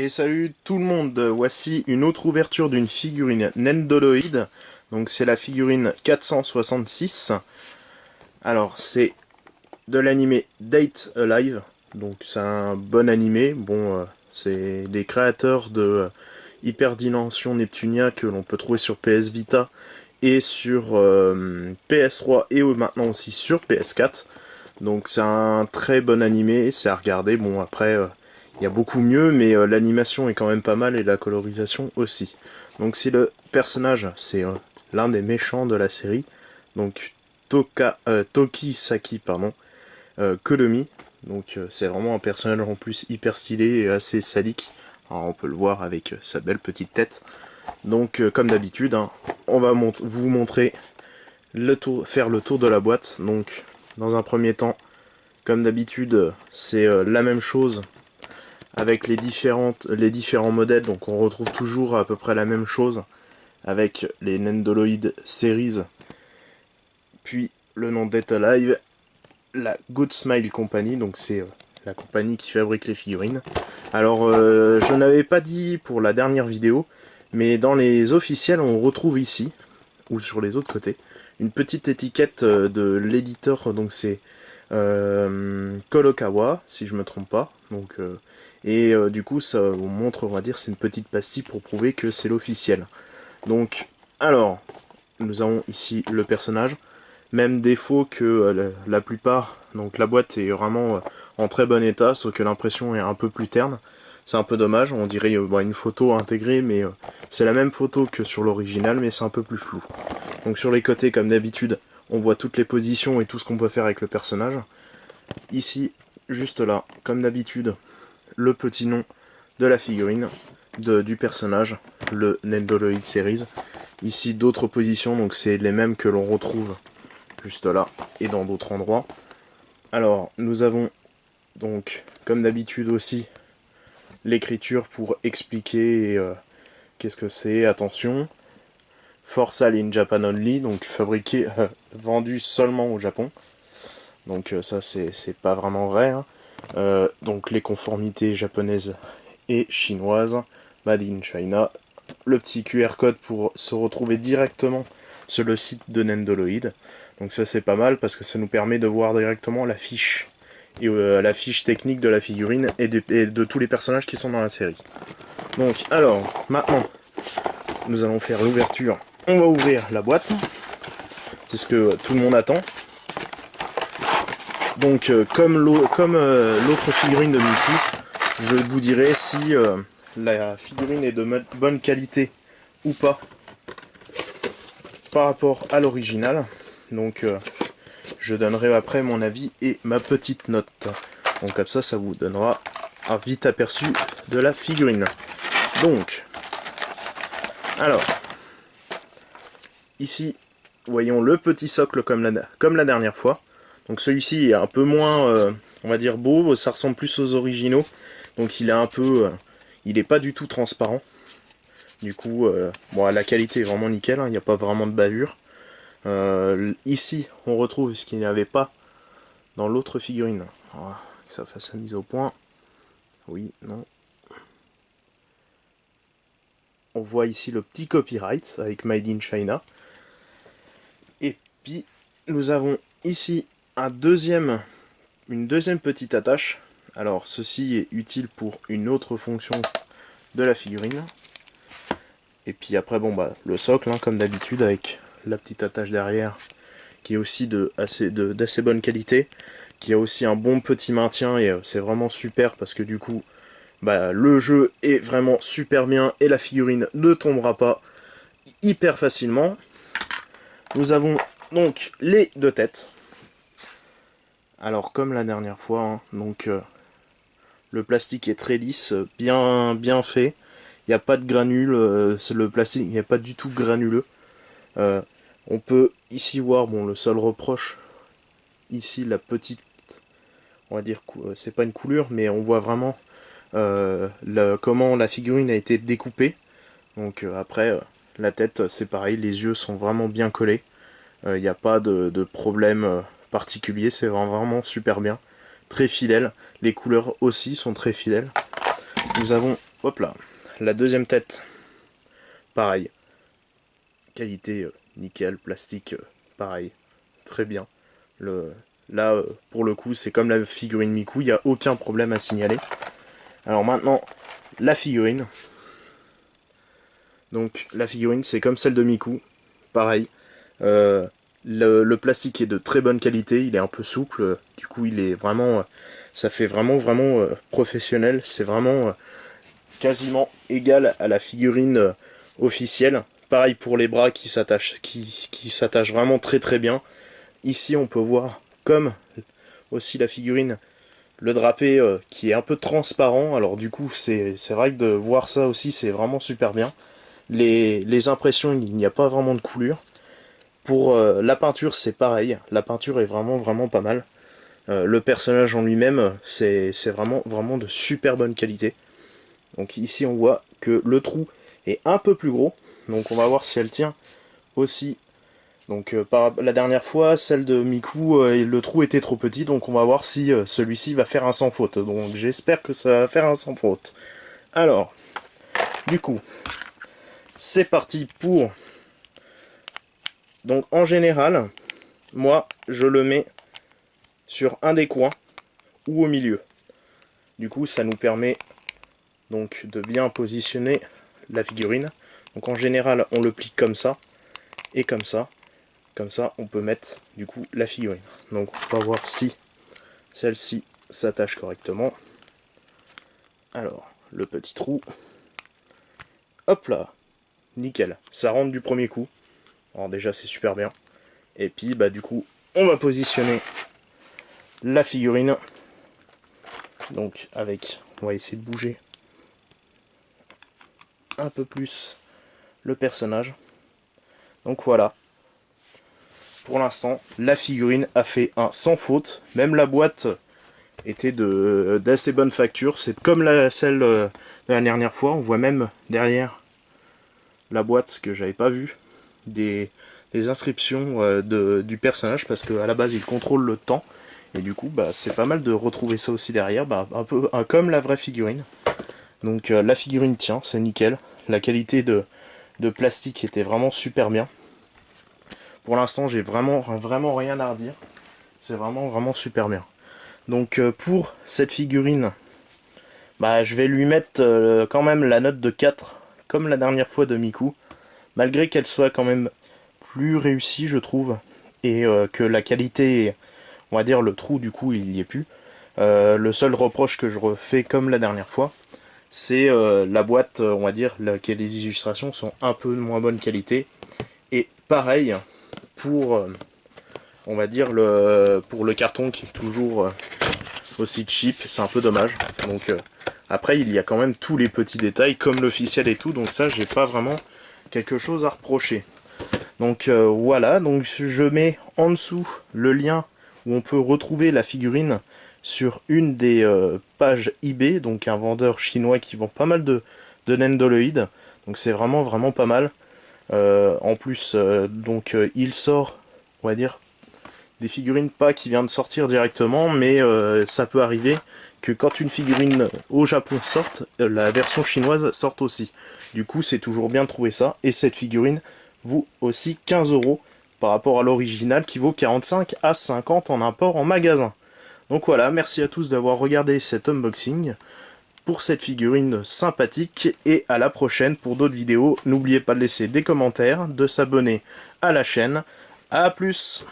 Et salut tout le monde, voici une autre ouverture d'une figurine Nendoroid. Donc c'est la figurine 466. Alors c'est de l'animé Date Alive. Donc c'est un bon animé. Bon, c'est des créateurs de Hyperdimension Neptunia que l'on peut trouver sur PS Vita et sur PS3 et maintenant aussi sur PS4. Donc c'est un très bon animé, c'est à regarder. Bon après... il y a beaucoup mieux, mais l'animation est quand même pas mal et la colorisation aussi. Donc si le personnage, c'est l'un des méchants de la série, donc Tokisaki, pardon, Kuromi. Donc c'est vraiment un personnage en plus hyper stylé et assez sadique. Alors, on peut le voir avec sa belle petite tête. Donc comme d'habitude, hein, on va vous montrer faire le tour de la boîte. Donc dans un premier temps, comme d'habitude, c'est la même chose avec les différents modèles. Donc on retrouve toujours à peu près la même chose avec les Nendoroid Series, puis le nom Date Alive, la Good Smile Company, donc c'est la compagnie qui fabrique les figurines. Alors je n'avais pas dit pour la dernière vidéo, mais dans les officiels on retrouve ici, ou sur les autres côtés, une petite étiquette de l'éditeur, donc c'est Kolokawa, si je me trompe pas. Donc, du coup, ça vous montre, on va dire, c'est une petite pastille pour prouver que c'est l'officiel. Donc, alors, nous avons ici le personnage. Même défaut que la plupart, donc la boîte est vraiment en très bon état, sauf que l'impression est un peu plus terne. C'est un peu dommage, on dirait une photo intégrée, mais c'est la même photo que sur l'original, mais c'est un peu plus flou. Donc sur les côtés, comme d'habitude, on voit toutes les positions et tout ce qu'on peut faire avec le personnage. Ici, juste là, comme d'habitude, le petit nom de la figurine, du personnage, le Nendoroid Series. Ici, d'autres positions, donc c'est les mêmes que l'on retrouve juste là et dans d'autres endroits. Alors, nous avons donc, comme d'habitude aussi, l'écriture pour expliquer qu'est-ce que c'est. Attention, for sale in Japan only, donc fabriqué, vendu seulement au Japon. Donc ça c'est pas vraiment vrai. Hein. Donc les conformités japonaises et chinoises, Made in China. Le petit QR code pour se retrouver directement sur le site de Nendoroid. Donc ça c'est pas mal parce que ça nous permet de voir directement la fiche. Et la fiche technique de la figurine et de tous les personnages qui sont dans la série. Donc alors, maintenant, nous allons faire l'ouverture. On va ouvrir la boîte, puisque tout le monde attend. Donc comme l'autre figurine de Mickey, je vous dirai si la figurine est de bonne qualité ou pas par rapport à l'original. Donc je donnerai après mon avis et ma petite note. Donc comme ça vous donnera un vite aperçu de la figurine. Donc, alors, ici, voyons le petit socle comme la dernière fois. Donc celui-ci est un peu moins, on va dire, beau, ça ressemble plus aux originaux. Donc il est un peu, il est pas du tout transparent. Du coup, bon, la qualité est vraiment nickel, hein, il n'y a pas vraiment de bavure. Ici, on retrouve ce qu'il n'y avait pas dans l'autre figurine. Voilà, que ça fasse la mise au point. Oui, non. On voit ici le petit copyright avec Made in China. Et puis, nous avons ici une deuxième petite attache. Alors, ceci est utile pour une autre fonction de la figurine. Et puis après, bon bah, le socle, hein, comme d'habitude, avec la petite attache derrière, qui est aussi d'assez bonne qualité, qui a aussi un bon petit maintien, et c'est vraiment super, parce que du coup, bah, le jeu est vraiment super bien, et la figurine ne tombera pas hyper facilement. Nous avons donc les deux têtes. Alors comme la dernière fois, hein, donc le plastique est très lisse, bien fait. Il n'y a pas de granules, c'est le plastique, il n'y a pas du tout granuleux. On peut ici voir, bon, le seul reproche, ici la petite, on va dire, c'est pas une coulure, mais on voit vraiment comment la figurine a été découpée. Donc après, la tête, c'est pareil, les yeux sont vraiment bien collés. Il n'y a pas de problème particulier, c'est super bien. Très fidèle. Les couleurs aussi sont très fidèles. Nous avons hop là. La deuxième tête, pareil. Qualité nickel, plastique, pareil. Très bien. Là, pour le coup, c'est comme la figurine Miku, il n'y a aucun problème à signaler. Alors maintenant, la figurine. Donc la figurine, c'est comme celle de Miku, pareil. Le plastique est de très bonne qualité, il est un peu souple, du coup il est vraiment, ça fait vraiment professionnel. C'est vraiment quasiment égal à la figurine officielle. Pareil pour les bras qui s'attachent vraiment très bien. Ici on peut voir, comme aussi la figurine, le drapé qui est un peu transparent. Alors du coup c'est vrai que de voir ça aussi c'est vraiment super bien. Les impressions, il n'y a pas vraiment de coulure. Pour la peinture c'est pareil, la peinture est vraiment pas mal. Le personnage en lui-même c'est vraiment de super bonne qualité. Donc ici on voit que le trou est un peu plus gros, donc on va voir si elle tient aussi. Donc par la dernière fois, celle de Miku, le trou était trop petit, donc on va voir si celui-ci va faire un sans faute. Donc j'espère que ça va faire un sans faute. Alors, du coup, c'est parti pour... Donc en général, moi je le mets sur un des coins ou au milieu. Du coup ça nous permet donc de bien positionner la figurine. Donc en général on le plie comme ça et comme ça. Comme ça on peut mettre du coup la figurine. Donc on va voir si celle-ci s'attache correctement. Alors le petit trou. Hop là. Nickel. Ça rentre du premier coup. Alors déjà c'est super bien. Et puis bah du coup on va positionner la figurine. Donc avec, on va essayer de bouger un peu plus le personnage. Donc voilà. Pour l'instant, la figurine a fait un sans faute. Même la boîte était d'assez bonne facture. C'est comme celle de la dernière fois. On voit même derrière la boîte que j'avais pas vue des inscriptions du personnage, parce qu'à la base il contrôle le temps. Et du coup bah, c'est pas mal de retrouver ça aussi derrière, bah, un peu comme la vraie figurine. Donc la figurine tient, c'est nickel. La qualité de plastique était vraiment super bien. Pour l'instant j'ai vraiment rien à redire. C'est vraiment super bien. Donc pour cette figurine, bah, je vais lui mettre quand même la note de 4, comme la dernière fois de Miku. Malgré qu'elle soit quand même plus réussie je trouve, et que la qualité, on va dire le trou du coup il y est plus. Le seul reproche que je refais comme la dernière fois, c'est la boîte, on va dire, que les illustrations sont un peu de moins bonne qualité. Et pareil pour, on va dire, pour le carton qui est toujours aussi cheap, c'est un peu dommage. Donc après il y a quand même tous les petits détails comme l'officiel et tout, donc ça j'ai pas vraiment quelque chose à reprocher. Donc voilà, donc je mets en dessous le lien où on peut retrouver la figurine sur une des pages eBay, donc un vendeur chinois qui vend pas mal de Nendoroid. Donc c'est vraiment pas mal. En plus, il sort, on va dire, des figurines pas qui vient de sortir directement, mais ça peut arriver que quand une figurine au Japon sorte, la version chinoise sorte aussi. Du coup, c'est toujours bien de trouver ça. Et cette figurine vaut aussi 15 € par rapport à l'original qui vaut 45 à 50 en import en magasin. Donc voilà, merci à tous d'avoir regardé cet unboxing pour cette figurine sympathique, et à la prochaine pour d'autres vidéos. N'oubliez pas de laisser des commentaires, de s'abonner à la chaîne. A plus!